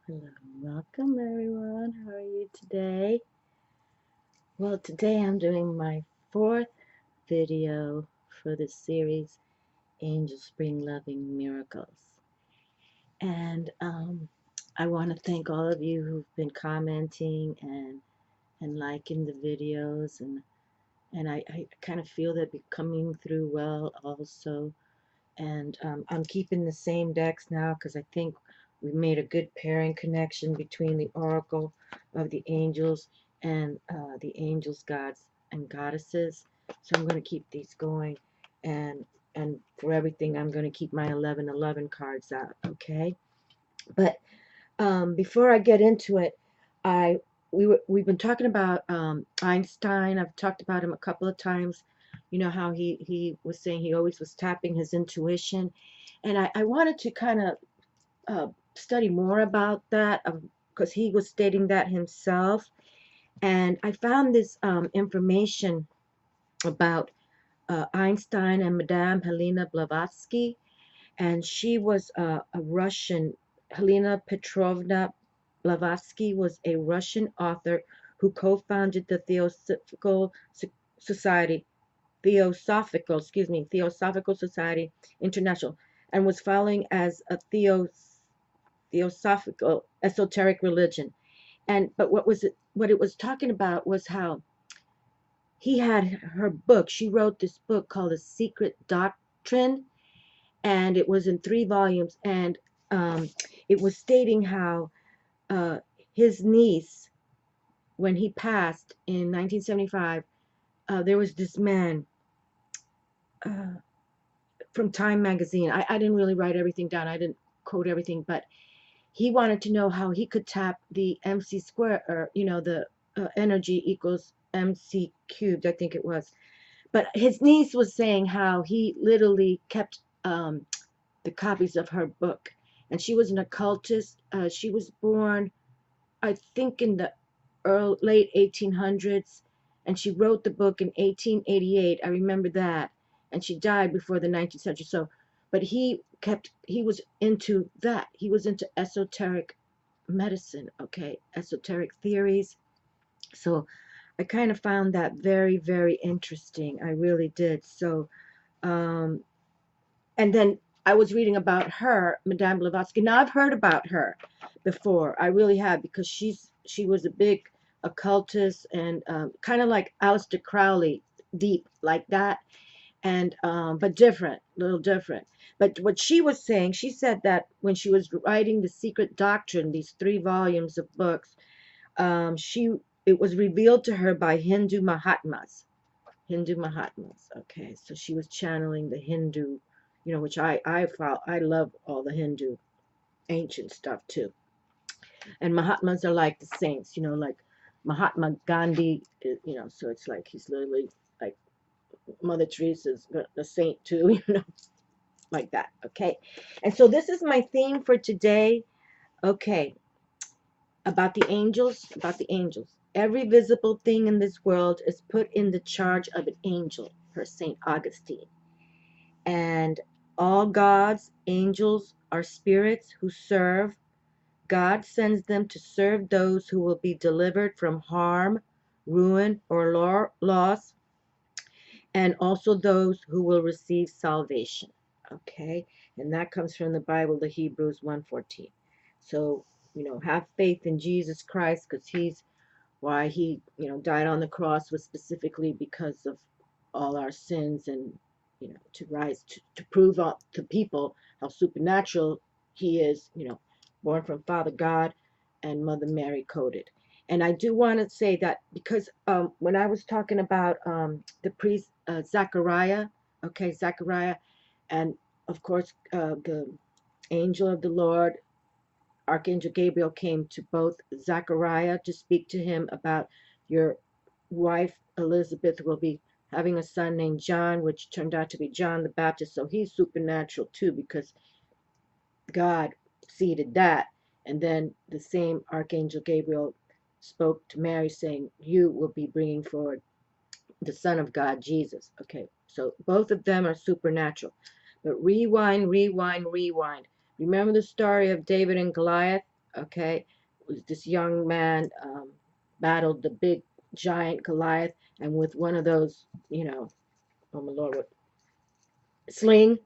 Hello, welcome everyone. How are you today? Well, today I'm doing my fourth video for the series Angels Bring Loving Miracles. And I want to thank all of you who've been commenting and liking the videos, and I kind of feel that they're coming through well also. And I'm keeping the same decks now because I think we've made a good pairing connection between the Oracle of the Angels and the Angels, Gods, and Goddesses. So I'm going to keep these going, and for everything I'm going to keep my 1111 cards out, okay? But before I get into it, we've been talking about Einstein. I've talked about him a couple of times. You know how he was saying he always was tapping his intuition, and I wanted to kind of study more about that because he was stating that himself. And I found this information about Einstein and Madame Helena Blavatsky, and she was a Russian. Helena Petrovna Blavatsky was a Russian author who co-founded the Society, Theosophical Society International, and was following as a theosophical esoteric religion. And but what it was talking about was how he had her book. She wrote this book called The Secret Doctrine, and it was in 3 volumes, and um, it was stating how uh, his niece, when he passed in 1975, there was this man uh, from Time magazine. I didn't really write everything down. I didn't quote everything, but he wanted to know how he could tap the MC square, or the energy equals MC cubed, I think it was. But his niece was saying how he literally kept the copies of her book, and she was an occultist. She was born, I think, in the late 1800s, and she wrote the book in 1888. I remember that, and she died before the 19th century. So, but he was into that. He was into esoteric medicine, okay, esoteric theories. So I kind of found that very, very interesting. I really did. So, um, and then I was reading about her, Madame Blavatsky. Now I've heard about her before. I really have, because she was a big occultist, and kind of like Aleister Crowley, deep like that, and but different, a little different. But what she was saying, she said that when she was writing The Secret Doctrine, these 3 volumes of books, she it was revealed to her by Hindu Mahatmas. Hindu Mahatmas. Okay, so she was channeling the Hindu, which I follow. I love all the Hindu ancient stuff too. And Mahatmas are like the saints, like Mahatma Gandhi. So it's like he's literally like Mother Teresa's the saint too, like that. Okay, and so this is my theme for today. Okay, about the angels. About the angels. Every visible thing in this world is put in the charge of an angel, per Saint Augustine. And all gods, angels, are spirits who serve. God sends them to serve those who will be delivered from harm, ruin, or loss, and also those who will receive salvation. Okay, and that comes from the Bible, the Hebrews 1:14. So, have faith in Jesus Christ, because he's why he, died on the cross, was specifically because of all our sins, and to rise to prove to people how supernatural he is, born from Father God and Mother Mary coded. And I do want to say that, because when I was talking about the priest Zachariah, okay, Zachariah, and of course the angel of the Lord, Archangel Gabriel, came to both Zachariah to speak to him about your wife Elizabeth will be having a son named John, which turned out to be John the Baptist. So he's supernatural too, because God seeded that. And then the same Archangel Gabriel spoke to Mary saying, you will be bringing forward the Son of God, Jesus. Okay, so both of them are supernatural. But rewind. Remember the story of David and Goliath? Okay, this young man battled the big giant Goliath, and with one of those, oh my Lord, sling,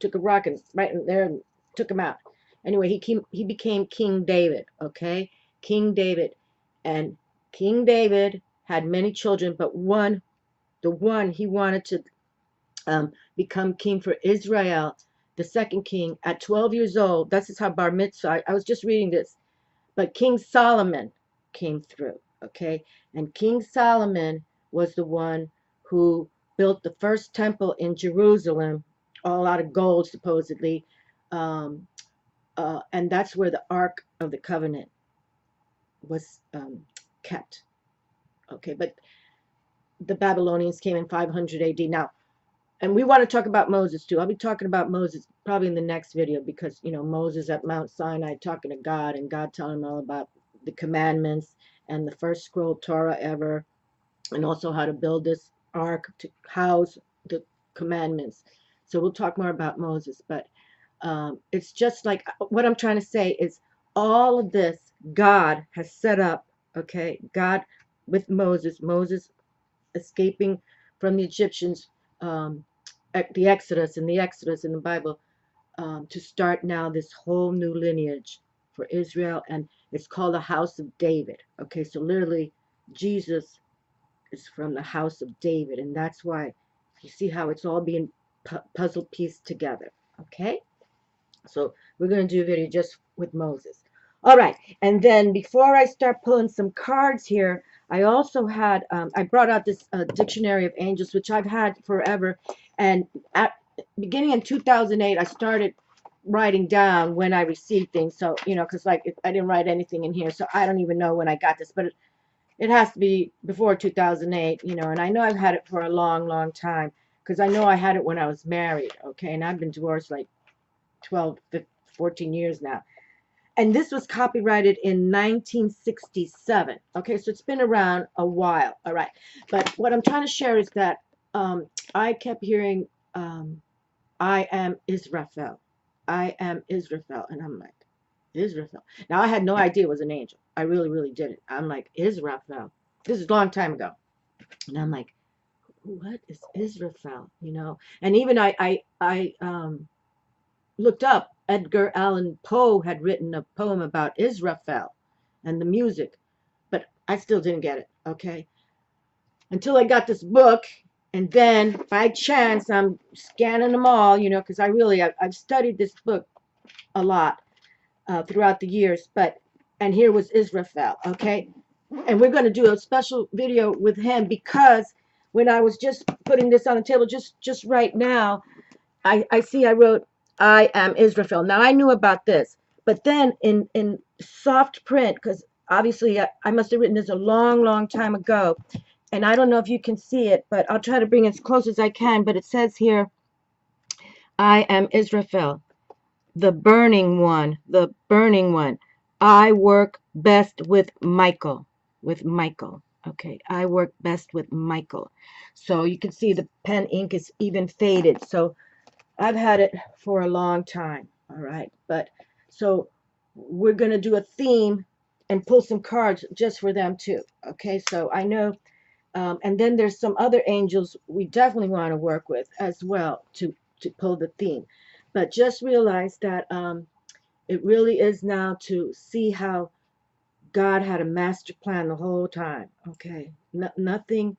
took a rock and right in there and took him out. Anyway, he became King David. Okay, King David, and King David had many children, but the one he wanted to become king for Israel, the second king at 12 years old. This is how Bar Mitzvah. I was just reading this, but King Solomon came through. Okay, and King Solomon was the one who built the first temple in Jerusalem, all out of gold supposedly, um, and that's where the Ark of the Covenant was kept. Okay, but the Babylonians came in 500 AD. Now, and we want to talk about Moses too. I'll be talking about Moses probably in the next video because, Moses at Mount Sinai talking to God and God telling him all about the commandments and the first scroll Torah ever, and also how to build this ark to house the commandments. So we'll talk more about Moses, but it's just like what I'm trying to say is all of this God has set up, okay? God with Moses escaping from the Egyptians, um, the Exodus in the Bible, to start now this whole new lineage for Israel, and it's called the House of David. Okay, so literally, Jesus is from the House of David, and that's why you see how it's all being puzzle pieced together. Okay. So we're going to do a video just with Moses. All right. And then before I start pulling some cards here, I also had, I brought out this dictionary of angels, which I've had forever. And at beginning in 2008, I started writing down when I received things. So, because like I didn't write anything in here. So I don't even know when I got this, but it has to be before 2008, and I know I've had it for a long, long time because I know I had it when I was married. Okay. And I've been divorced like 12, 15, 14 years now. And this was copyrighted in 1967. Okay, so it's been around a while. All right. But what I'm trying to share is that I kept hearing, I am Israfel. I am Israfel. And I'm like, Israfel. Now, I had no idea it was an angel. I really, really didn't. I'm like, Israfel. This is a long time ago. And I'm like, what is Israfel? And even I looked up, Edgar Allan Poe had written a poem about Israfel and the music, but I still didn't get it, okay? Until I got this book, and then by chance I'm scanning them all, because I've studied this book a lot throughout the years, and here was Israfel, okay? And we're going to do a special video with him because when I was just putting this on the table, just right now, I see I wrote, I am Israfel. Now I knew about this, but then in soft print, because obviously I must have written this a long, long time ago, and I don't know if you can see it, but I'll try to bring it as close as I can, but it says here, I am Israfel, the burning one, the burning one. I work best with Michael, Okay, I work best with Michael. So you can see the pen ink is even faded. So I've had it for a long time, all right? But so we're going to do a theme and pull some cards just for them too, okay? So I know, and then there's some other angels we definitely want to work with as well to pull the theme. But just realize that it really is now to see how God had a master plan the whole time, okay? Nothing,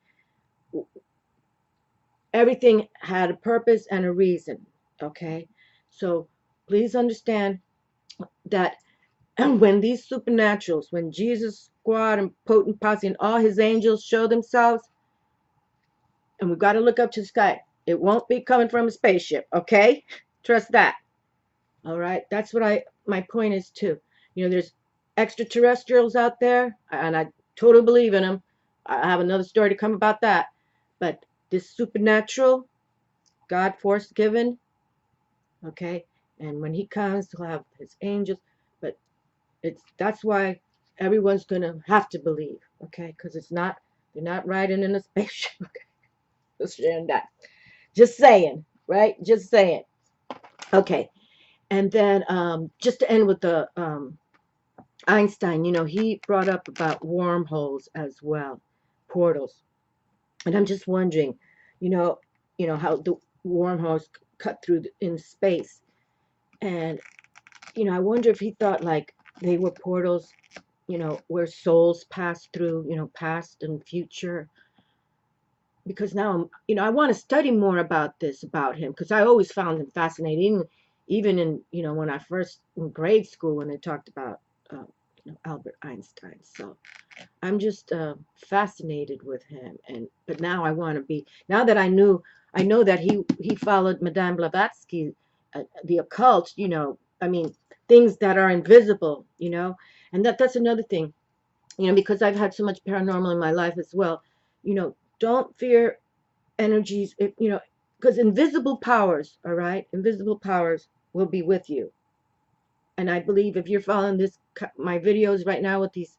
everything had a purpose and a reason, okay? So please understand that when these supernaturals, when Jesus' squad and potent posse and all his angels show themselves, and we've got to look up to the sky, it won't be coming from a spaceship, okay? Trust that. All right, that's what my point is too. There's extraterrestrials out there, and I totally believe in them. I have another story to come about that. But this supernatural, God force given, okay, and when he comes, he'll have his angels. But that's why everyone's gonna have to believe, okay, because they're not riding in a spaceship. Okay, just sharing that. Just saying, right? Just saying. Okay, and then just to end with the Einstein, he brought up about wormholes as well, portals. And I'm just wondering, you know, how the wormholes cut through in space. And, I wonder if he thought like they were portals, where souls pass through, past and future. Because now I want to study more about this, about him, because I always found him fascinating, even in, when I first in grade school when they talked about, Albert Einstein. So I'm just fascinated with him, but now I want to be. Now that I know that he followed Madame Blavatsky, the occult. I mean, things that are invisible. And that's another thing. Because I've had so much paranormal in my life as well. Don't fear energies. Because invisible powers. All right, invisible powers will be with you. And I believe if you're following my videos right now with these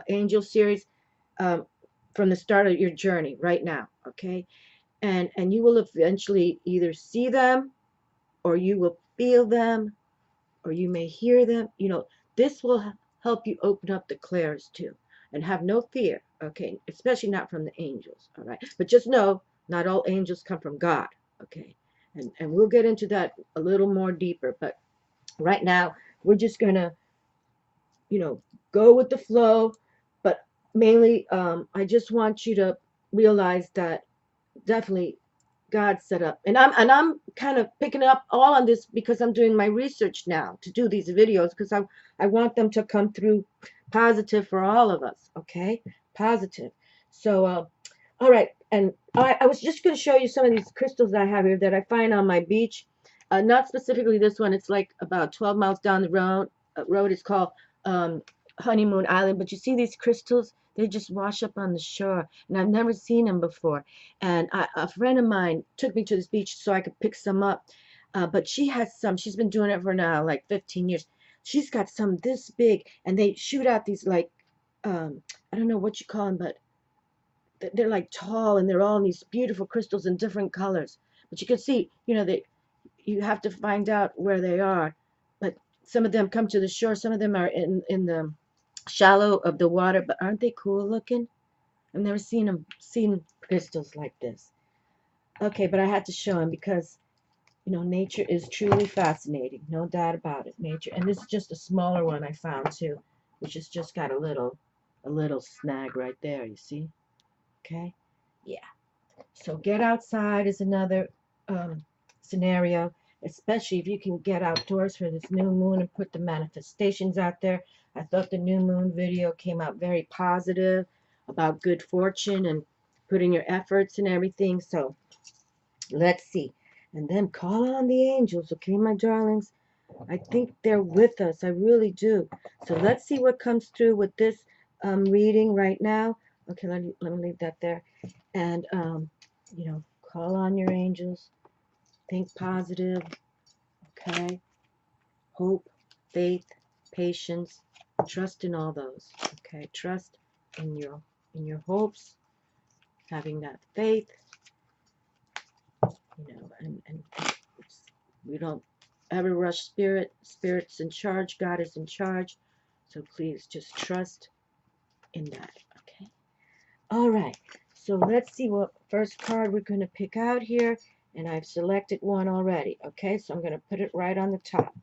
angel series, um, from the start of your journey right now, okay? And you will eventually either see them, or you will feel them, or you may hear them. This will help you open up the clairs too, and have no fear, okay? Especially not from the angels, all right? But just know, not all angels come from God, okay? And we'll get into that a little more deeper, but right now we're just gonna, you know, go with the flow. But mainly, I just want you to realize that definitely God set up, and I'm kind of picking up all on this because I'm doing my research now to do these videos, because I want them to come through positive for all of us. Okay, positive. So, all right, and I was just going to show you some of these crystals I have here that I find on my beach. Not specifically this one. It's like about 12 miles down the road. Road is called um, Honeymoon Island. But you see these crystals? They just wash up on the shore, and I've never seen them before. And a friend of mine took me to this beach so I could pick some up. But she has some. She's been doing it for now like 15 years. She's got some this big, and they shoot out these like, I don't know what you call them, but they're like tall, and they're all in these beautiful crystals in different colors. But you can see, you have to find out where they are. But some of them come to the shore. Some of them are in the shallow of the water. But aren't they cool looking? I've never seen crystals like this. Okay, but I had to show him because, nature is truly fascinating. No doubt about it. Nature. And this is just a smaller one I found too, which has just got a little snag right there, you see? Okay? Yeah. So get outside is another scenario, especially if you can get outdoors for this new moon and put the manifestations out there. I thought the new moon video came out very positive about good fortune and putting your efforts and everything. So let's see. And then call on the angels, okay, my darlings? I think they're with us. I really do. So let's see what comes through with this reading right now. Okay, let me leave that there. And, call on your angels. Think positive, okay? Hope, faith, patience. Trust in all those, okay? Trust in your hopes, having that faith, and we don't ever rush spirit. Spirit's in charge. God is in charge. So please just trust in that, okay? All right. So let's see what first card we're going to pick out here. And I've selected one already, okay? So I'm going to put it right on the top,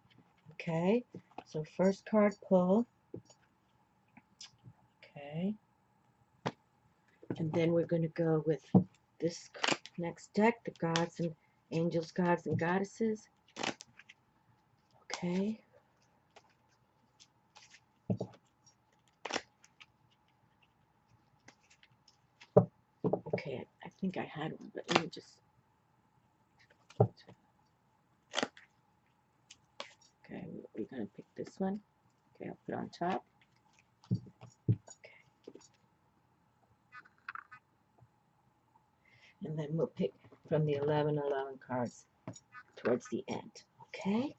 okay? So first card pull, okay? And then we're going to go with this next deck, the gods and angels, gods and goddesses, okay? Okay, I think I had one, but let me just, okay, we're going to pick this one. Okay, I'll put it on top. Okay. And then we'll pick from the 1111 cards towards the end, okay?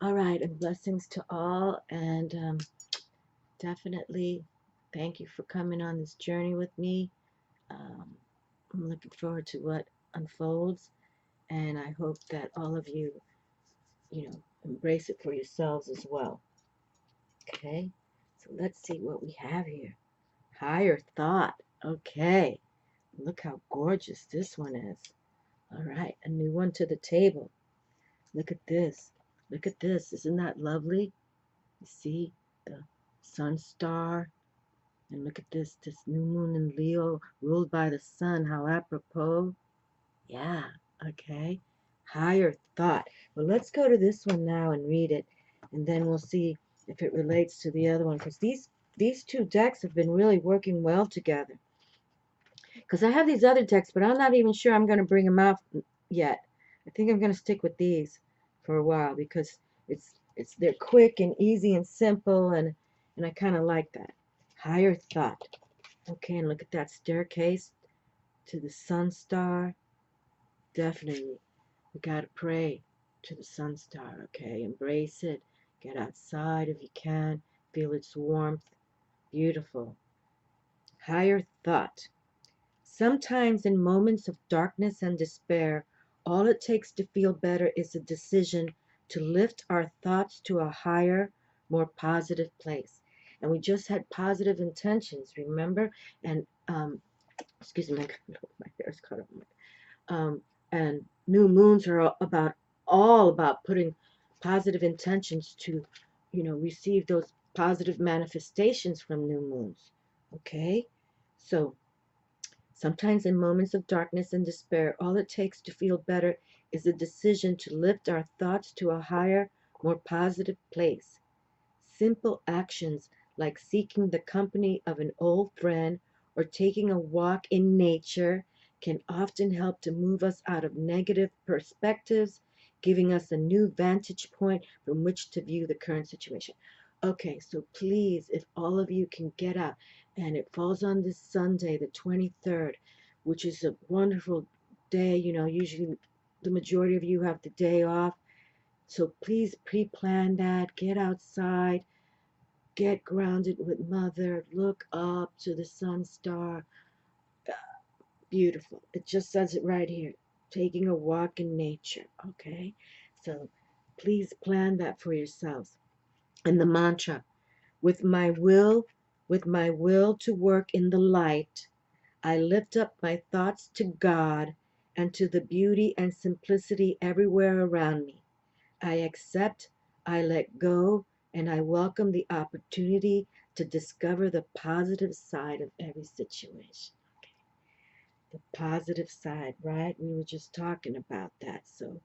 All right, and blessings to all, and definitely thank you for coming on this journey with me. I'm looking forward to what unfolds, and I hope that all of you, embrace it for yourselves as well, okay? So let's see what we have here. Higher thought. Okay. Look how gorgeous this one is. All right, a new one to the table. Look at this. Look at this. Isn't that lovely? You see the sun star. And look at this new moon in Leo ruled by the sun. How apropos. Yeah, okay. Higher thought. Well, let's go to this one now and read it. And then we'll see if it relates to the other one. Because these two decks have been really working well together. Because I have these other decks, but I'm not even sure I'm going to bring them out yet. I think I'm going to stick with these for a while because they're quick and easy and simple, and I kind of like that. Higher thought. Okay, and look at that staircase to the sun star. Definitely, we got to pray to the sun star, okay? Embrace it. Get outside if you can. Feel its warmth. Beautiful. Higher thought. Sometimes in moments of darkness and despair, all it takes to feel better is a decision to lift our thoughts to a higher, more positive place. And we just had positive intentions, remember? And, excuse me, my hair's cut up. And new moons are all about putting positive intentions to, receive those positive manifestations from new moons. Okay? So, sometimes in moments of darkness and despair, all it takes to feel better is a decision to lift our thoughts to a higher, more positive place. Simple actions like seeking the company of an old friend or taking a walk in nature can often help to move us out of negative perspectives, giving us a new vantage point from which to view the current situation. Okay, so please, if all of you can get out, and it falls on this Sunday, the 23rd, which is a wonderful day, usually the majority of you have the day off. So please pre-plan that, get outside, get grounded with mother, look up to the sun star. Beautiful. It just says it right here. Taking a walk in nature. Okay? So please plan that for yourselves. And the mantra, with my will to work in the light, I lift up my thoughts to God and to the beauty and simplicity everywhere around me. I accept, I let go, and I welcome the opportunity to discover the positive side of every situation. The positive side, right? We were just talking about that. So,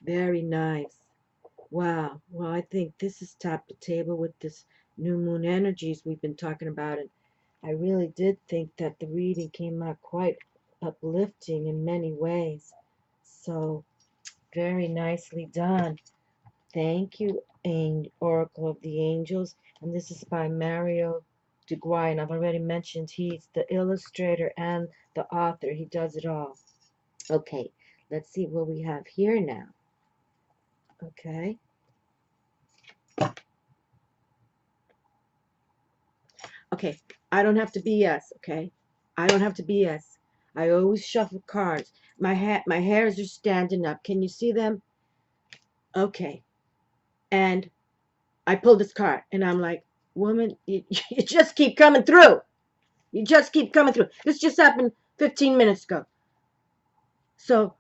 very nice. Wow. Well, I think this is top the table with this new moon energies we've been talking about. And I really did think that the reading came out quite uplifting in many ways. So, very nicely done. Thank you, Oracle of the Angels. And this is by Mario Duguay. And I've already mentioned he's the illustrator and the author. He does it all. Okay, let's see what we have here now. Okay. Okay, I don't have to BS, okay? I don't have to BS. I always shuffle cards. My hairs are standing up. Can you see them? Okay. And I pulled this card, and I'm like, woman, you just keep coming through. You just keep coming through. This just happened 15 minutes ago. So,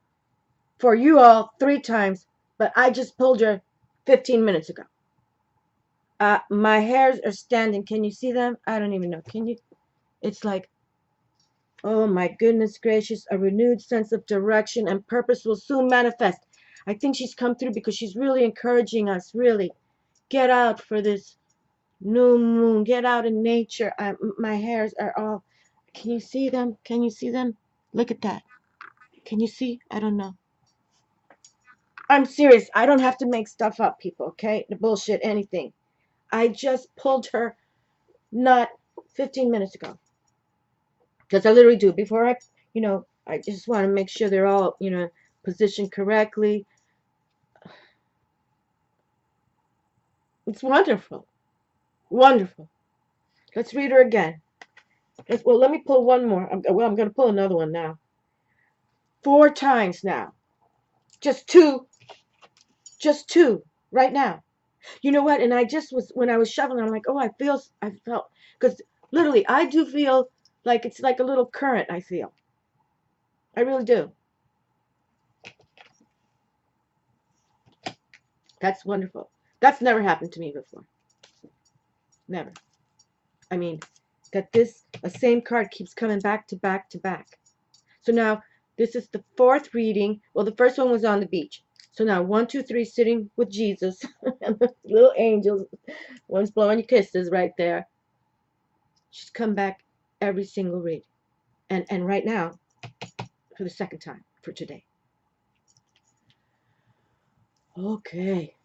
for you all, 3 times, but I just pulled her 15 minutes ago. My hairs are standing. Can you see them? I don't even know. Can you? It's like, oh my goodness gracious, a renewed sense of direction and purpose will soon manifest. I think she's come through because she's really encouraging us, really. Get out for this new moon. Get out in nature. My hairs are all, can you see them? Can you see them? Look at that. Can you see? I don't know. I'm serious. I don't have to make stuff up, people, okay? The bullshit, anything. I just pulled her nut 15 minutes ago. Because I literally do. Before I just want to make sure they're all, positioned correctly. It's wonderful. Wonderful. Let's read her again. Well, let me pull one more. I'm going to pull another one now. 4 times now. Just two right now. You know what? And I just was, when I was shoveling, I'm like, oh, I felt, because literally, I do feel like it's like a little current, I feel. I really do. That's wonderful. That's never happened to me before. Never. I mean, that this, a same card keeps coming back to back to back. So now, this is the fourth reading. Well, the first one was on the beach. So now, 1, 2, 3, sitting with Jesus, and the little angels. One's blowing you kisses right there. She's come back every single read. And right now, for the second time for today. Okay.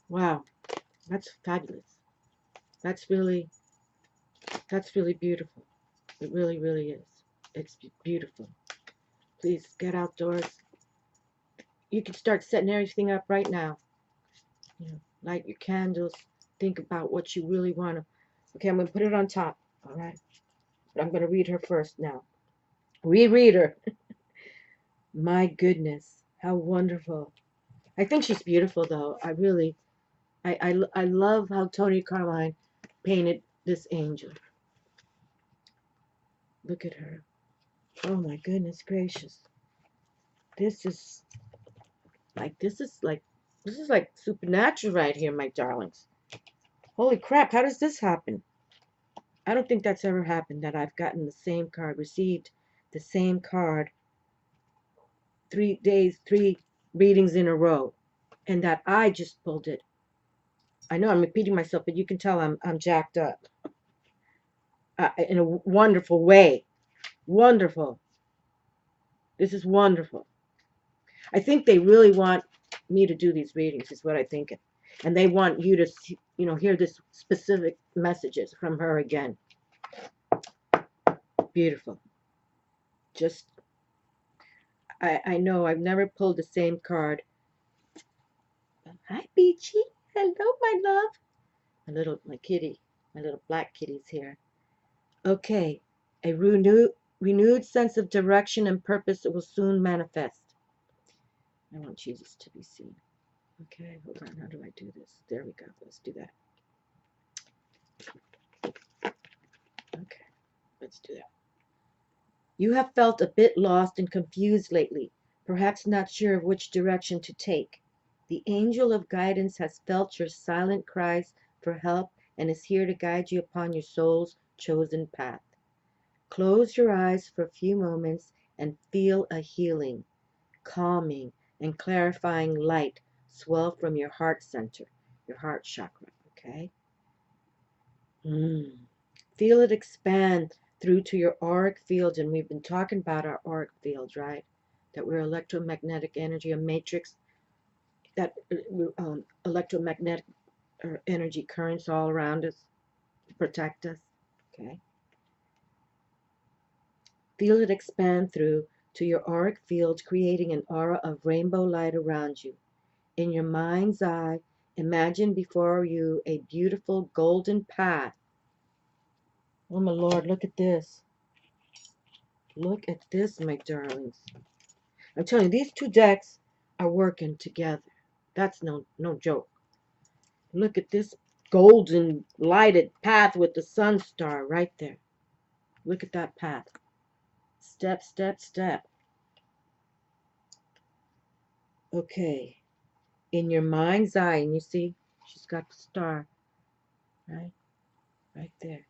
Wow. That's fabulous. That's really beautiful. It really, really is. It's beautiful. Please get outdoors. You can start setting everything up right now. You know, light your candles. Think about what you really want to. Okay, I'm going to put it on top. All right. But I'm going to read her first now. Reread her. My goodness. How wonderful. I think she's beautiful, though. I love how Tony Carline painted this angel. Look at her. Oh my goodness gracious. This is this is like supernatural right here, my darlings. Holy crap, how does this happen? I don't think that's ever happened, that I've gotten the same card, received the same card 3 days, 3 readings in a row, and that I just pulled it. I know I'm repeating myself, but you can tell I'm jacked up in a wonderful way. Wonderful. This is wonderful. I think they really want me to do these readings, is what I think. And they want you to, hear this specific messages from her again. Beautiful. Just, I know I've never pulled the same card. Hi, Beachy. Hello, my love. My kitty, my little black kitty's here. Okay, a renewed sense of direction and purpose will soon manifest. I want Jesus to be seen. Okay, hold on. How do I do this? There we go. Let's do that. Okay, let's do that. You have felt a bit lost and confused lately, perhaps not sure of which direction to take. The angel of guidance has felt your silent cries for help and is here to guide you upon your soul's chosen path. Close your eyes for a few moments and feel a healing, calming, and clarifying light swell from your heart center, your heart chakra, okay? Feel it expand through to your auric field, and we've been talking about our auric field, right? That we're electromagnetic energy, a matrix, that electromagnetic energy currents all around us to protect us, okay? Feel it expand through to your auric field, creating an aura of rainbow light around you. In your mind's eye, imagine before you a beautiful golden path. Oh my Lord, look at this. Look at this, my darlings. I'm telling you, these two decks are working together. That's no joke. Look at this golden lighted path with the sun star right there. Look at that path. Step, step, step. Okay. In your mind's eye, and you see, she's got the star, right? Right there.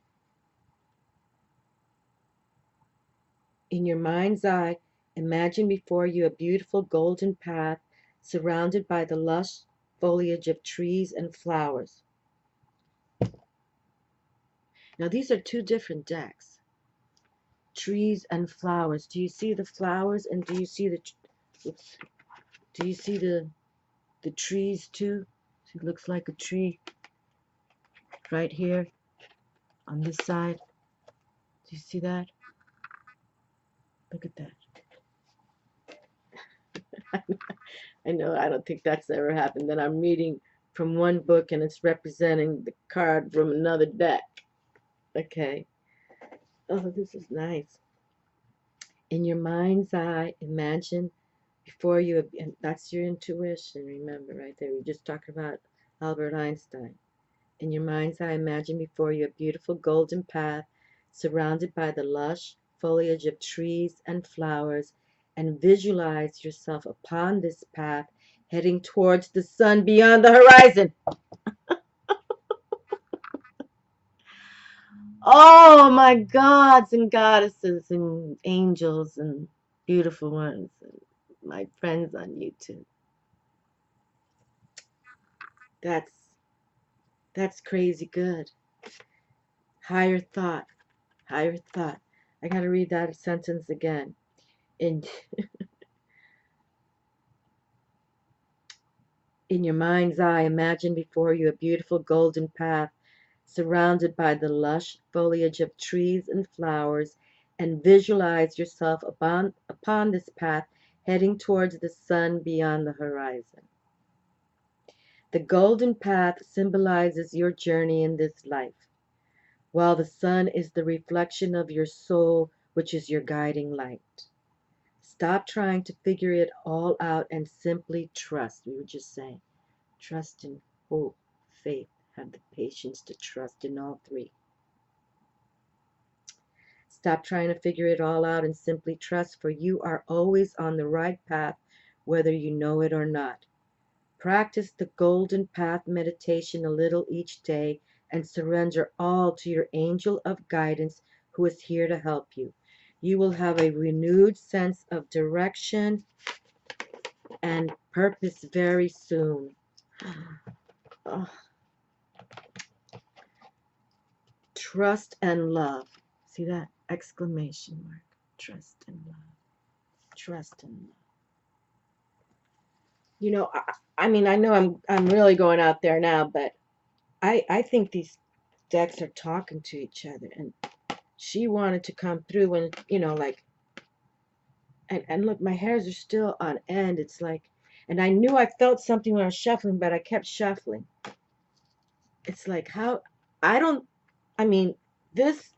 In your mind's eye, imagine before you a beautiful golden path surrounded by the lush foliage of trees and flowers. Now, these are two different decks. Trees and flowers. Do you see the flowers, and do you see the trees too? It looks like a tree right here on this side. Do you see that? Look at that. I know, I don't think that's ever happened, that I'm reading from one book and it's representing the card from another deck. Okay. Oh, this is nice. In your mind's eye, imagine before you, and that's your intuition, remember, right there. We just talked about Albert Einstein. In your mind's eye, imagine before you a beautiful golden path surrounded by the lush foliage of trees and flowers, and visualize yourself upon this path heading towards the sun beyond the horizon. Oh my gods and goddesses and angels and beautiful ones, and my friends on YouTube. That's that's crazy good. Higher thought, higher thought. I gotta read that sentence again. In in your mind's eye, imagine before you a beautiful golden path surrounded by the lush foliage of trees and flowers, and visualize yourself upon this path heading towards the sun beyond the horizon. The golden path symbolizes your journey in this life, while the sun is the reflection of your soul, which is your guiding light. Stop trying to figure it all out and simply trust. We were just saying, trust in hope, faith, have the patience to trust in all three. Stop trying to figure it all out and simply trust, for you are always on the right path, whether you know it or not. Practice the golden path meditation a little each day and surrender all to your angel of guidance who is here to help you. You will have a renewed sense of direction and purpose very soon. Oh, trust and love. See that? Exclamation mark. Trust and love. Trust and love. You know, I mean, I know I'm really going out there now, but I think these decks are talking to each other, and she wanted to come through, and like, and look, my hairs are still on end. It's like, and I knew I felt something when I was shuffling, but I kept shuffling. It's like, how I don't, I mean, this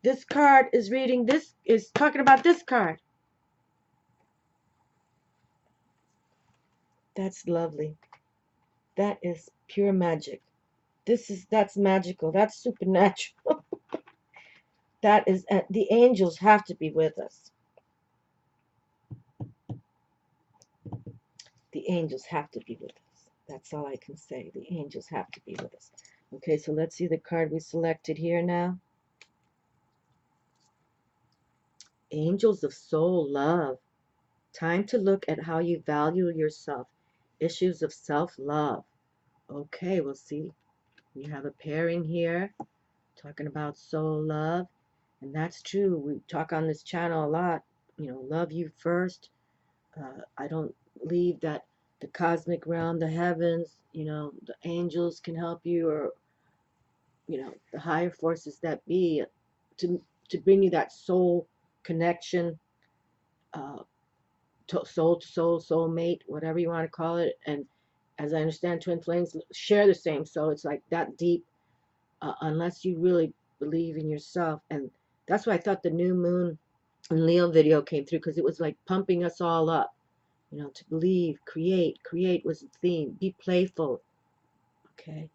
this card is reading, this is talking about this card. That's lovely. That is pure magic. That's magical. That's supernatural. That is, the angels have to be with us. The angels have to be with us. That's all I can say. The angels have to be with us. Okay, so let's see the card we selected here now. Angels of soul love. Time to look at how you value yourself. Issues of self-love. Okay, we'll see. We have a pairing here talking about soul love. And that's true. We talk on this channel a lot. Love you first. I don't believe that the cosmic realm, the heavens, the angels can help you, or the higher forces that be, to bring you that soul connection, uh, soul to soul, soul mate, whatever you want to call it. And as I understand, twin flames share the same soul. It's like that deep, unless you really believe in yourself. And that's why I thought the new moon and Leo video came through, because it was like pumping us all up. To believe, create was the theme. Be playful, okay?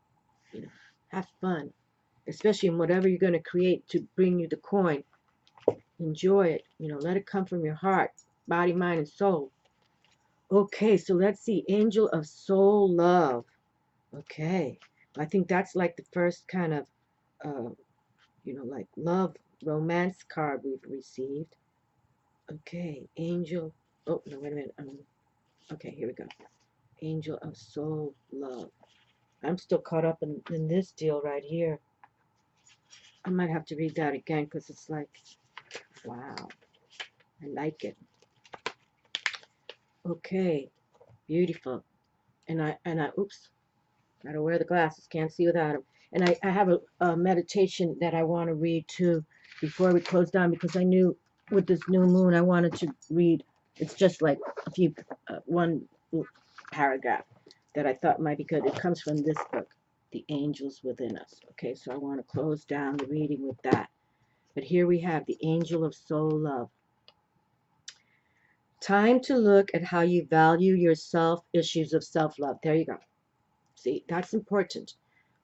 Have fun, especially in whatever you're going to create to bring you the coin. Enjoy it, let it come from your heart, body, mind, and soul. Okay, so let's see, Angel of Soul Love. Okay, I think that's like the first kind of, like love romance card we've received. Okay, Angel, oh, no, wait a minute. Okay, here we go. Angel of Soul Love. I'm still caught up in this deal right here. I might have to read that again, because it's like, wow, I like it. Okay, beautiful. And I oops, gotta wear the glasses, can't see without them. And I have a meditation that I want to read too before we close down, because I knew with this new moon I wanted to read. It's just like a few, one paragraph that I thought might be good. It comes from this book, The Angels Within Us. Okay, so I want to close down the reading with that. But here we have the Angel of Soul Love. Time to look at how you value yourself, issues of self-love. There you go. See, that's important.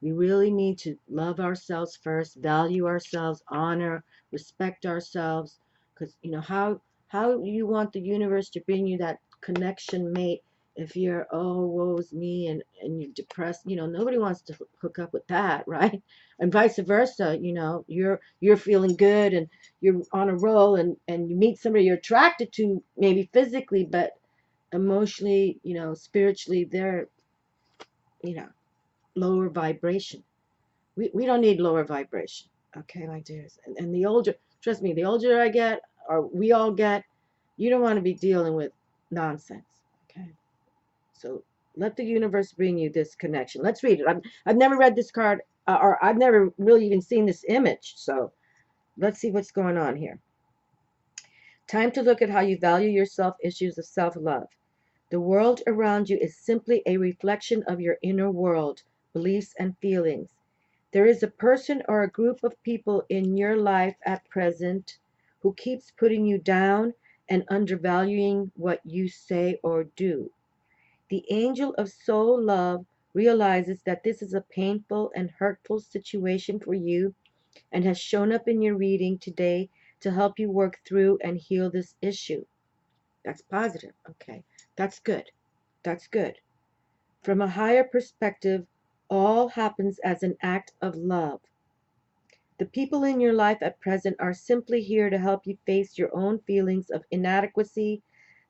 We really need to love ourselves first, value ourselves, honor, respect ourselves. Because, how you want the universe to bring you that connection mate if you're, oh, woe's me, and you're depressed. Nobody wants to hook up with that, right? And vice versa. You're feeling good and you're on a roll, and you meet somebody you're attracted to, maybe physically, but emotionally, spiritually, they're, you know, lower vibration. We don't need lower vibration. Okay, my dears. And the older, trust me, the older I get, or we all get, you don't want to be dealing with nonsense. Okay. So let the universe bring you this connection. Let's read it. I've never read this card, or I've never really even seen this image. So let's see what's going on here. Time to look at how you value yourself, issues of self love. The world around you is simply a reflection of your inner world, beliefs, and feelings. There is a person or a group of people in your life at present who keeps putting you down and undervaluing what you say or do. The angel of soul love realizes that this is a painful and hurtful situation for you and has shown up in your reading today to help you work through and heal this issue. That's positive. Okay. That's good. That's good. From a higher perspective, all happens as an act of love. The people in your life at present are simply here to help you face your own feelings of inadequacy,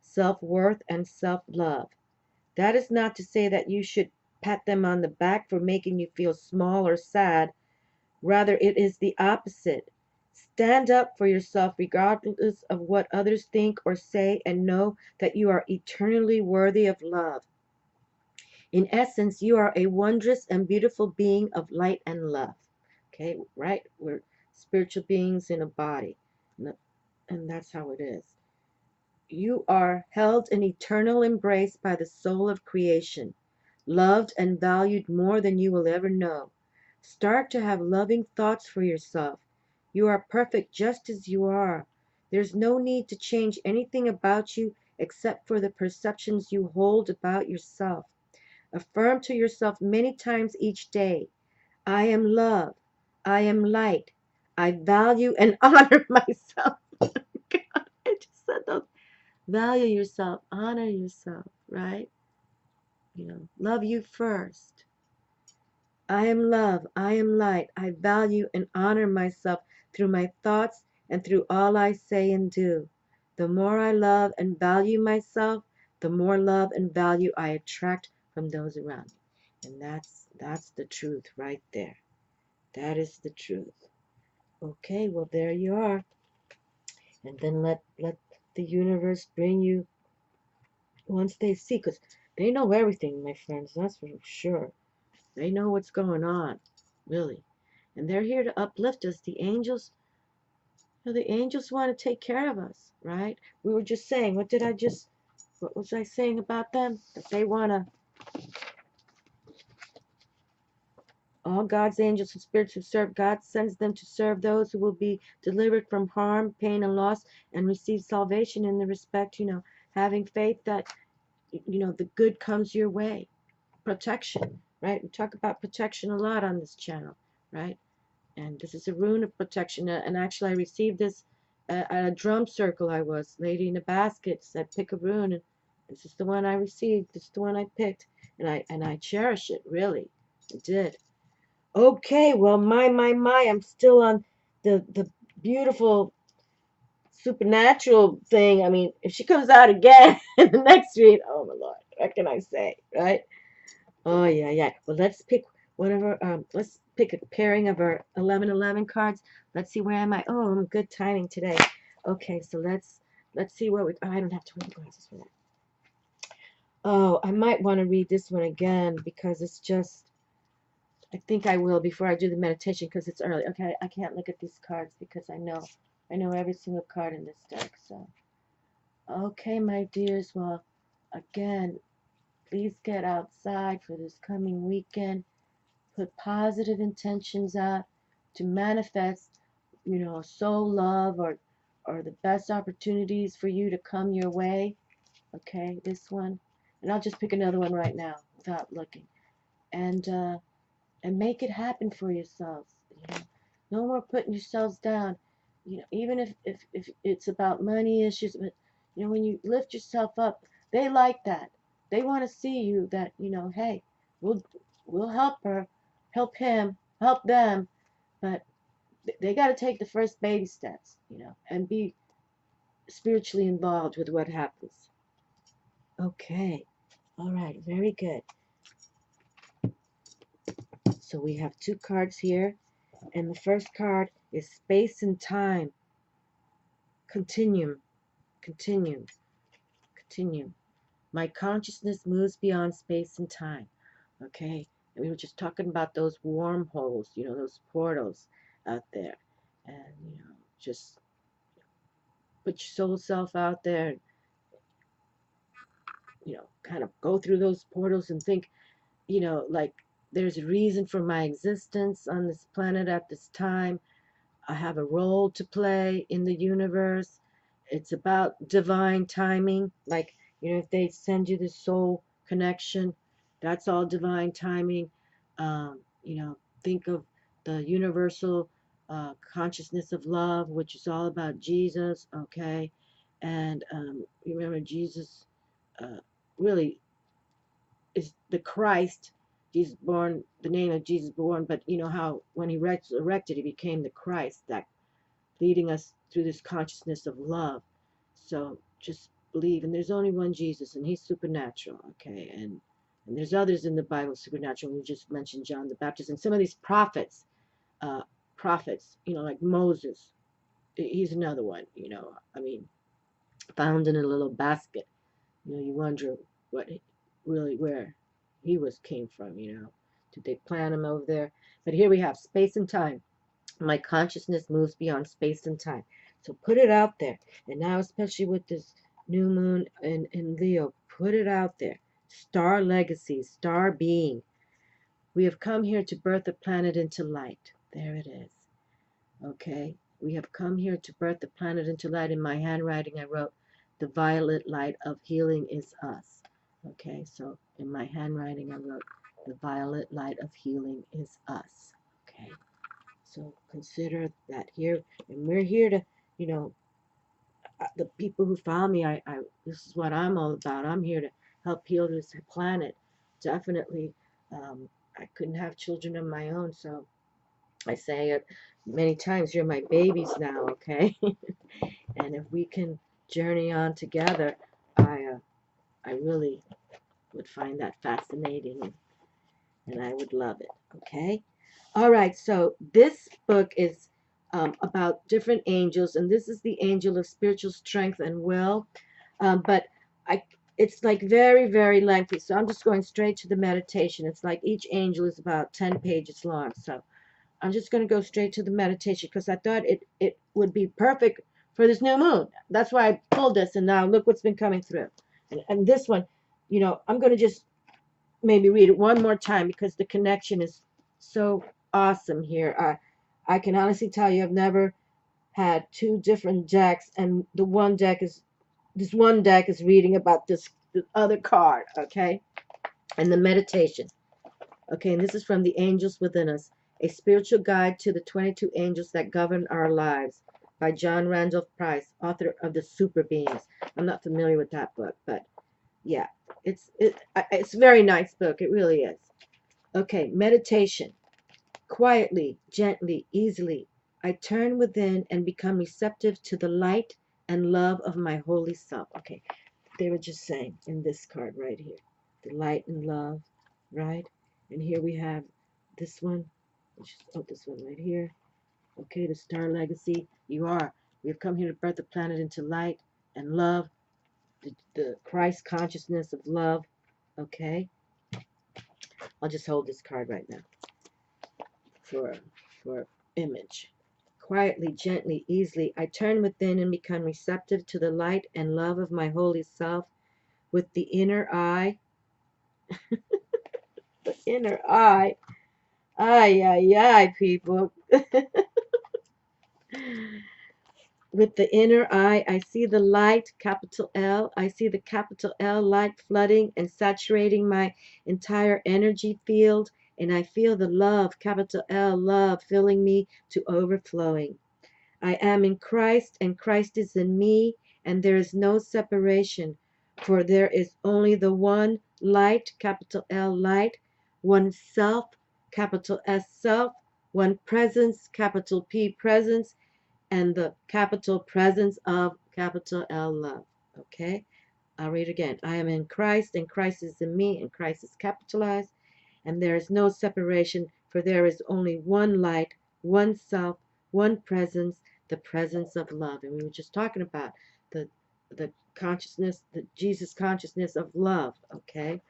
self worth, and self love. That is not to say that you should pat them on the back for making you feel small or sad. Rather, it is the opposite. Stand up for yourself regardless of what others think or say, and know that you are eternally worthy of love. In essence, you are a wondrous and beautiful being of light and love. Okay, right? We're spiritual beings in a body. And that's how it is. You are held in eternal embrace by the soul of creation, loved and valued more than you will ever know. Start to have loving thoughts for yourself. You are perfect just as you are. There's no need to change anything about you except for the perceptions you hold about yourself. Affirm to yourself many times each day, I am love. I am light. I value and honor myself. God, I just said those. Value yourself, honor yourself, right? Love you first. I am love. I am light. I value and honor myself through my thoughts and through all I say and do. The more I love and value myself, the more love and value I attract from those around me. And that's the truth right there. That is the truth. Okay, well there you are. And then let the universe bring you once they see, because they know everything, my friends, that's for sure. They know what's going on, really. And they're here to uplift us. The angels want to take care of us, right? We were just saying, what was I saying about them? That they want to, all God's angels and spirits who serve God sends them to serve those who will be delivered from harm, pain, and loss and receive salvation in the respect, having faith that, the good comes your way. Protection, right? We talk about protection a lot on this channel, right? And this is a rune of protection. And actually, I received this at a drum circle. I was lady in a basket said, pick a rune, and this is the one I received. This is the one I picked, and I cherish it, really. I did. Okay, well, my, I'm still on the beautiful supernatural thing. I mean, if she comes out again in the next read, oh my Lord, what can I say, right? Oh yeah, yeah. Well, let's pick one of our let's pick a pairing of our 1111 cards. Let's see, where am I? Oh, I'm good timing today. Okay, so let's see what we. Oh, I don't have to wear glasses for that. Oh, I might want to read this one again because it's just. I think I will before I do the meditation because it's early. Okay, I can't look at these cards because I know every single card in this deck. So, okay, my dears. Well, again, please get outside for this coming weekend. Put positive intentions out to manifest, soul love or the best opportunities for you to come your way. Okay, this one. And I'll just pick another one right now without looking. and make it happen for yourselves. No more putting yourselves down. Even if it's about money issues, but when you lift yourself up, they like that. They want to see you that hey, we'll we'll help her, help him, help them, but they got to take the first baby steps, and be spiritually involved with what happens. Okay. All right. Very good. So we have two cards here, and the first card is space and time. Continuum. Continuum. Continuum. My consciousness moves beyond space and time. Okay. And we were just talking about those wormholes, those portals out there. And, just put your soul self out there, kind of go through those portals and think, like there's a reason for my existence on this planet at this time. I have a role to play in the universe. It's about divine timing. Like, if they send you the soul connection, that's all divine timing. Think of the universal consciousness of love, which is all about Jesus, okay? And remember, Jesus really is the Christ. Jesus born, the name of Jesus born, but you know how when he resurrected, he became the Christ, that leading us through this consciousness of love. So just believe, and there's only one Jesus, and he's supernatural, okay? And there's others in the Bible supernatural. We just mentioned John the Baptist, and some of these prophets, uh, like Moses. He's another one, I mean, found in a little basket. You wonder what really where he came from. Did they plant him over there? But here we have space and time. My consciousness moves beyond space and time. So put it out there. And now, especially with this new moon in Leo, put it out there. Star legacy, star being. We have come here to birth the planet into light. There it is. Okay? We have come here to birth the planet into light. In my handwriting, I wrote, the violet light of healing is us. Okay? So in my handwriting, I wrote, the violet light of healing is us. Okay? So consider that here, and we're here to, the people who found me, this is what I'm all about. I'm here to help heal this planet. Definitely, I couldn't have children of my own, so I say it many times, you're my babies now, okay? And if we can journey on together, I really would find that fascinating, and I would love it, okay? All right, so this book is about different angels, and this is the angel of spiritual strength and will. But it's like very, very lengthy, so I'm just going straight to the meditation. It's like each angel is about 10 pages long, so I'm just going to go straight to the meditation because I thought it would be perfect for this new moon. That's why I pulled this, and now look what's been coming through. And this one, I'm going to just maybe read it one more time because the connection is so awesome here. I can honestly tell you I've never had two different decks, and this one deck is reading about the other card, okay? And the meditation. Okay, and this is from The Angels Within Us, a spiritual guide to the 22 angels that govern our lives by John Randolph Price, author of The Super Beings. I'm not familiar with that book, but yeah, it's a very nice book. It really is. Okay, meditation. Quietly, gently, easily, I turn within and become receptive to the light and love of my holy self. Okay, they were just saying in this card right here, the light and love, right? And here we have this one, this one right here. Okay, the star legacy. We have come here to birth the planet into light and love, the Christ consciousness of love. Okay, I'll just hold this card right now for image. Quietly, gently, easily, I turn within and become receptive to the light and love of my holy self with the inner eye. The inner eye. Ay, ay, ay, people. with the inner eye, I see the light, capital L. I see the capital L light flooding and saturating my entire energy field. And I feel the love, capital L, love, filling me to overflowing. I am in Christ, and Christ is in me, and there is no separation. For there is only the one light, capital L light, one self, capital S self, one presence, capital P presence, and the capital presence of capital L love. Okay? I'll read again. I am in Christ, and Christ is in me, and Christ is capitalized, and there is no separation, for there is only one light, one self, one presence, the presence of love. And we were just talking about the consciousness, the Jesus consciousness of love. Okay?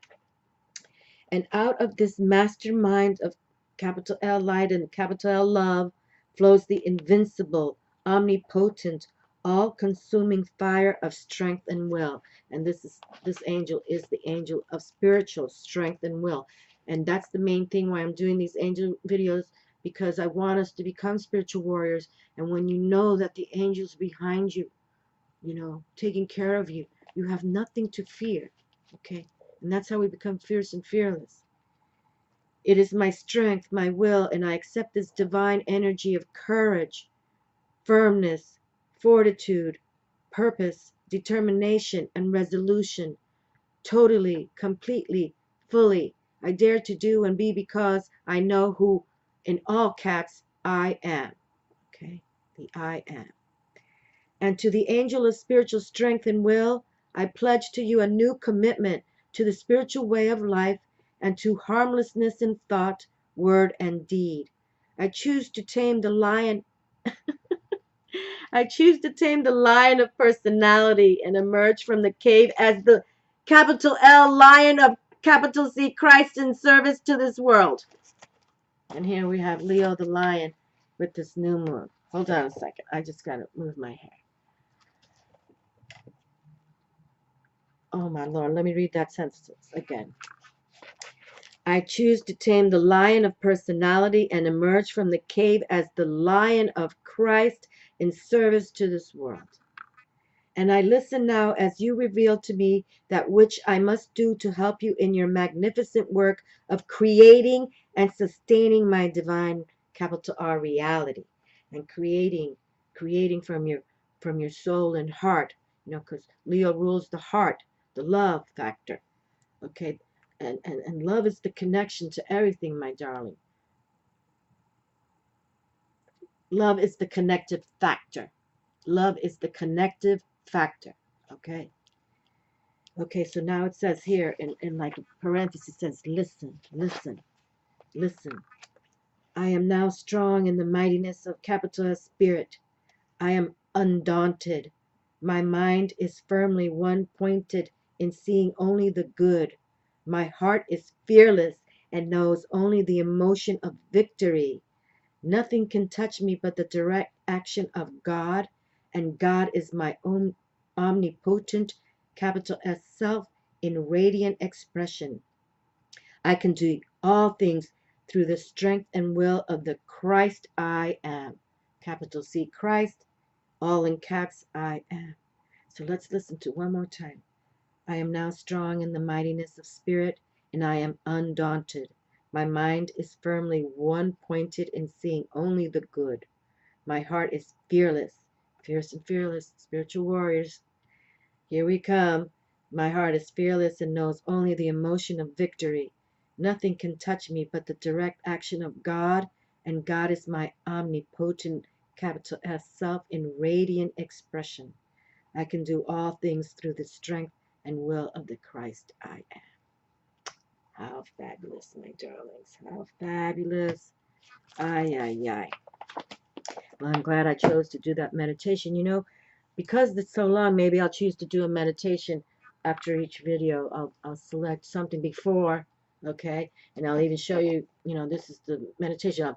And out of this mastermind of capital L light and capital L love flows the invincible, omnipotent, all-consuming fire of strength and will. And this angel is the angel of spiritual strength and will. And that's the main thing why I'm doing these angel videos, because I want us to become spiritual warriors. And when you know that the angels behind you, taking care of you, you have nothing to fear. Okay? And that's how we become fierce and fearless. It is my strength, my will, and I accept this divine energy of courage, firmness, fortitude, purpose, determination, and resolution. Totally, completely, fully, I dare to do and be because I know who, in all caps, I am. Okay? The I am. And to the angel of spiritual strength and will, I pledge to you a new commitment to the spiritual way of life and to harmlessness in thought, word, and deed. I choose to tame the lion. I choose to tame the lion of personality and emerge from the cave as the capital L lion of capital C Christ in service to this world. And here we have Leo the lion with this new moon. Hold on a second. I just got to move my hair. Oh my Lord, let me read that sentence again. I choose to tame the lion of personality and emerge from the cave as the lion of Christ in service to this world. And I listen now as you reveal to me that which I must do to help you in your magnificent work of creating and sustaining my divine capital R reality, and creating from your soul and heart, because Leo rules the heart, the love factor. Okay, and love is the connection to everything, my darling. Love is the connective factor. Love is the connective factor. Okay. Okay, so now it says here in like parentheses, it says, listen, listen, listen. I am now strong in the mightiness of capital S spirit. I am undaunted. My mind is firmly one pointed in seeing only the good. My heart is fearless and knows only the emotion of victory. Nothing can touch me but the direct action of God, and God is my own omnipotent capital S self in radiant expression. I can do all things through the strength and will of the Christ I am. Capital C Christ, all in caps I am. So let's listen to one more time. I am now strong in the mightiness of spirit, and I am undaunted. My mind is firmly one pointed in seeing only the good. My heart is fearless, fierce and fearless, spiritual warriors. Here we come. My heart is fearless and knows only the emotion of victory. Nothing can touch me but the direct action of God, and God is my omnipotent capital S self in radiant expression. I can do all things through the strength and will of the Christ I am. How fabulous, my darlings. How fabulous. Ay, ay, ay. Well, I'm glad I chose to do that meditation. Because it's so long, maybe I'll choose to do a meditation after each video. I'll select something before, okay? And I'll even show you, this is the meditation.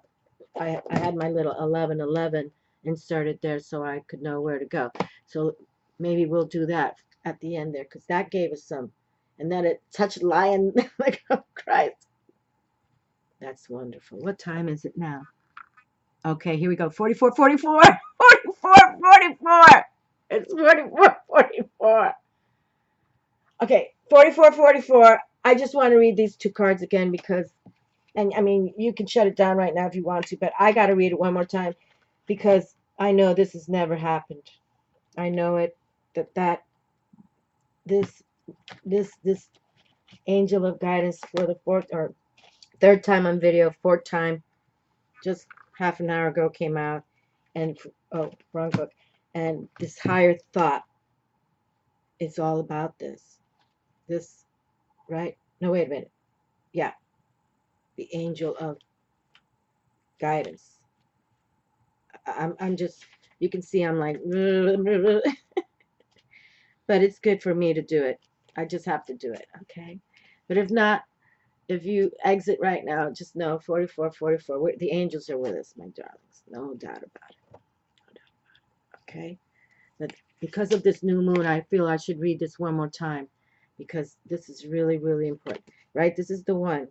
I had my little 1111 inserted there so I could know where to go. So maybe we'll do that at the end there, because that gave us some. And then it touched lion, like, oh Christ. That's wonderful. What time is it now? Okay, here we go. 44:44. 44, 44. It's 44, 44. Okay, 44, 44. I just want to read these two cards again because, and I mean, you can shut it down right now if you want to, but I got to read it one more time because I know this has never happened. I know it, that this, this angel of guidance for the fourth or third time on video, fourth time, just half an hour ago came out, and oh, wrong book, and this higher thought is all about this, right? No, wait a minute. Yeah, the angel of guidance. I'm just, you can see I'm like, but it's good for me to do it. I just have to do it, okay? But if not, if you exit right now, just know 44, 44, the angels are with us, my darlings. No doubt about it. No doubt. Okay? But because of this new moon, I feel I should read this one more time because this is really, really important, right? This is the one.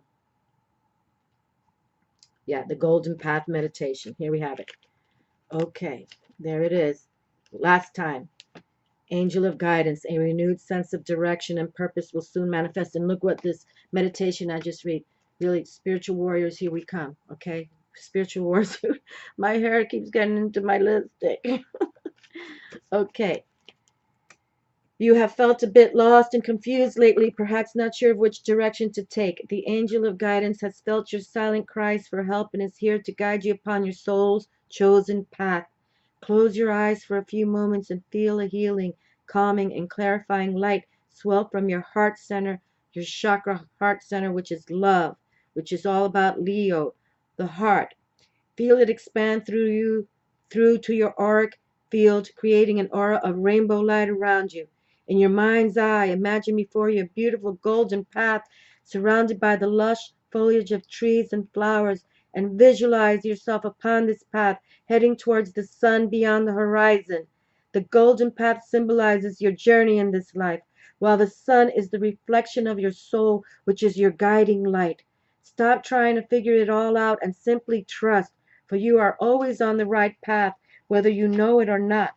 Yeah, the Golden Path Meditation. Here we have it. Okay, there it is. Last time. Angel of guidance, a renewed sense of direction and purpose will soon manifest. And look what this meditation I just read. Really, spiritual warriors, here we come. Okay? Spiritual warriors. My hair keeps getting into my lipstick. Okay. You have felt a bit lost and confused lately, perhaps not sure of which direction to take. The angel of guidance has felt your silent cries for help and is here to guide you upon your soul's chosen path. Close your eyes for a few moments and feel a healing, calming, and clarifying light swell from your heart center, your chakra heart center, which is love, which is all about Leo, the heart. Feel it expand through you, through to your auric field, creating an aura of rainbow light around you. In your mind's eye, imagine before you a beautiful golden path surrounded by the lush foliage of trees and flowers, and visualize yourself upon this path heading towards the sun beyond the horizon. The golden path symbolizes your journey in this life, while the sun is the reflection of your soul, which is your guiding light. Stop trying to figure it all out and simply trust, for you are always on the right path, whether you know it or not.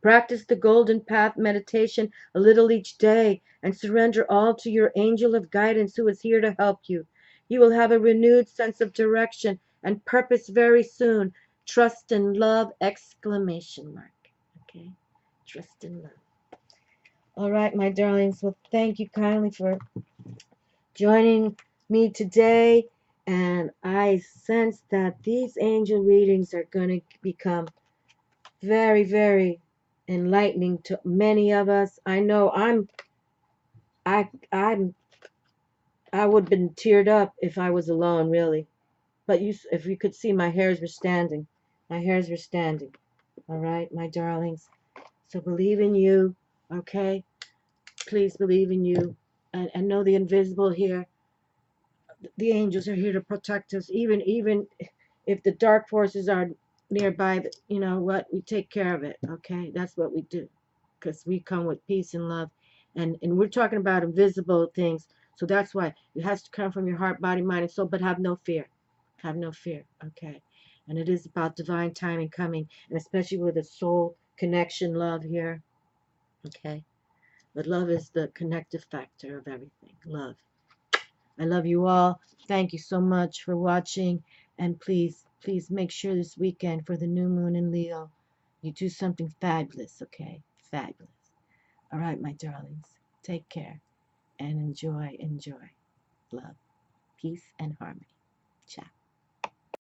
Practice the Golden Path meditation a little each day and surrender all to your angel of guidance who is here to help you. You will have a renewed sense of direction and purpose very soon. Trust and love, exclamation mark. Okay? Trust and love. All right, my darlings. Well, thank you kindly for joining me today. And I sense that these angel readings are going to become very, very enlightening to many of us. I know I I'm I would have been teared up if I was alone, really. But if you could see, my hairs were standing. My hairs were standing. All right, my darlings. So believe in you, okay? Please believe in you, and know the invisible here. The angels are here to protect us, even if the dark forces are nearby. You know what? We take care of it, okay? That's what we do, because we come with peace and love, and we're talking about invisible things. So that's why it has to come from your heart, body, mind, and soul. But have no fear. Have no fear, okay? And it is about divine timing coming, and especially with a soul connection, love here, okay? But love is the connective factor of everything. Love. I love you all. Thank you so much for watching. And please, please make sure this weekend for the new moon in Leo, you do something fabulous, okay? Fabulous. All right, my darlings. Take care and enjoy, enjoy. Love, peace, and harmony. Ciao.